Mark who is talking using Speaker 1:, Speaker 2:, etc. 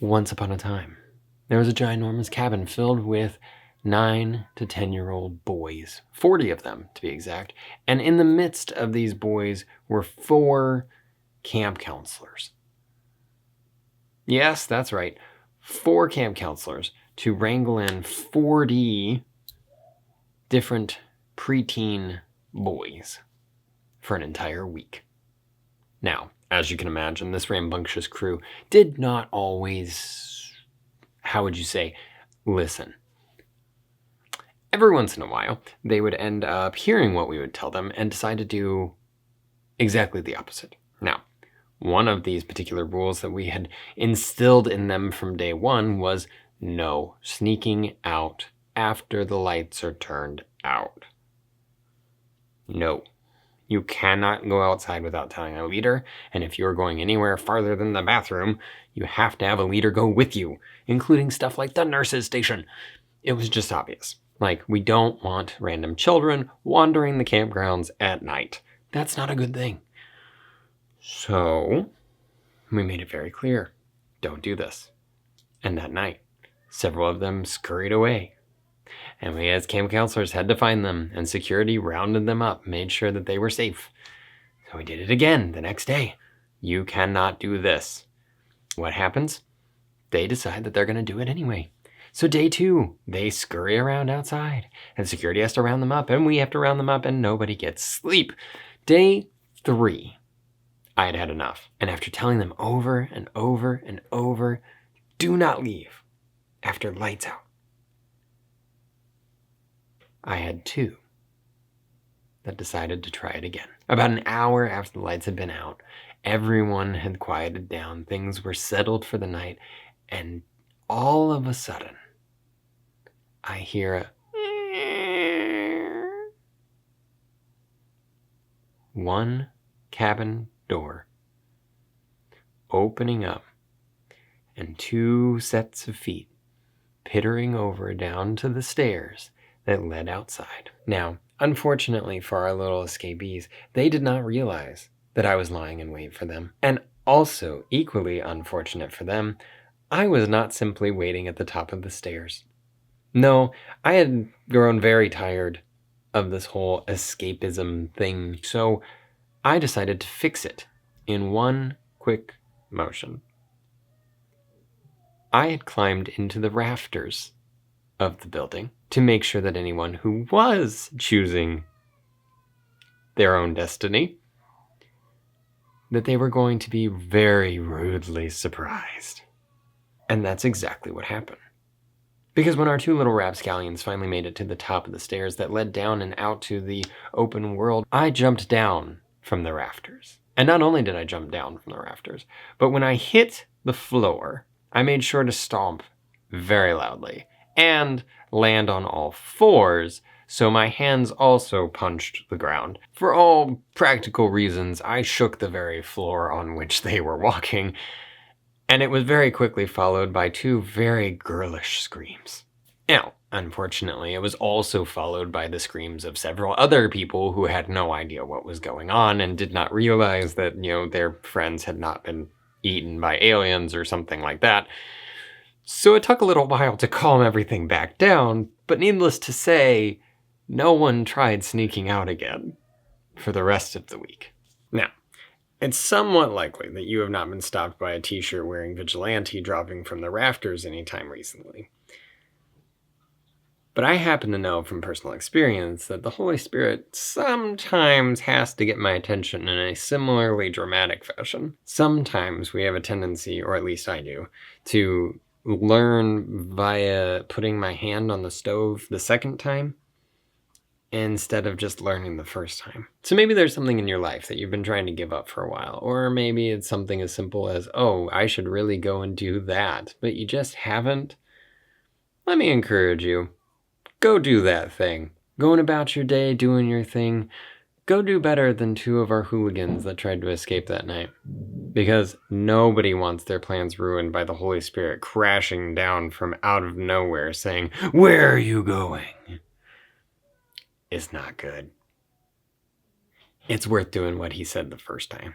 Speaker 1: Once upon a time, there was a ginormous cabin filled with 9 to 10-year-old boys, 40 of them to be exact, and in the midst of these boys were 4 camp counselors. Yes, that's right, 4 camp counselors to wrangle in 40 different preteen boys for an entire week. Now, as you can imagine, this rambunctious crew did not always, listen. Every once in a while, they would end up hearing what we would tell them and decide to do exactly the opposite. Now, one of these particular rules that we had instilled in them from day one was no sneaking out after the lights are turned out. No. You cannot go outside without telling a leader, and if you're going anywhere farther than the bathroom, you have to have a leader go with you, including stuff like the nurse's station. It was just obvious. Like, we don't want random children wandering the campgrounds at night. That's not a good thing. So, we made it very clear. Don't do this. And that night, several of them scurried away. And we as camp counselors had to find them, and security rounded them up, made sure that they were safe. So we did it again the next day. You cannot do this. What happens? They decide that they're going to do it anyway. So day 2, they scurry around outside, and security has to round them up, and we have to round them up, and nobody gets sleep. Day 3, I had had enough. And after telling them over and over and over, do not leave after lights out, I had 2 that decided to try it again. About an hour after the lights had been out, everyone had quieted down, things were settled for the night, and all of a sudden, I hear a one cabin door opening up and 2 sets of feet pittering over down to the stairs that led outside. Now, unfortunately for our little escapees, they did not realize that I was lying in wait for them. And also, equally unfortunate for them, I was not simply waiting at the top of the stairs. No, I had grown very tired of this whole escapism thing, so I decided to fix it in one quick motion. I had climbed into the rafters of the building to make sure that anyone who was choosing their own destiny, that they were going to be very rudely surprised. And that's exactly what happened. Because when our 2 little rapscallions finally made it to the top of the stairs that led down and out to the open world, I jumped down from the rafters. And not only did I jump down from the rafters, but when I hit the floor, I made sure to stomp very loudly and land on all 4s, so my hands also punched the ground. For all practical reasons, I shook the very floor on which they were walking, and it was very quickly followed by 2 very girlish screams. Now, unfortunately, it was also followed by the screams of several other people who had no idea what was going on and did not realize that, their friends had not been eaten by aliens or something like that. So it took a little while to calm everything back down, but needless to say, no one tried sneaking out again for the rest of the week. Now, it's somewhat likely that you have not been stopped by a t-shirt wearing vigilante dropping from the rafters anytime recently. But I happen to know from personal experience that the Holy Spirit sometimes has to get my attention in a similarly dramatic fashion. Sometimes we have a tendency, or at least I do, to learn via putting my hand on the stove the second time instead of just learning the first time. So maybe there's something in your life that you've been trying to give up for a while, or maybe it's something as simple as, oh, I should really go and do that, but you just haven't. Let me encourage you. Go do that thing. Going about your day, doing your thing. Go do better than 2 of our hooligans that tried to escape that night. Because nobody wants their plans ruined by the Holy Spirit crashing down from out of nowhere saying, "Where are you going?" It's not good. It's worth doing what he said the first time.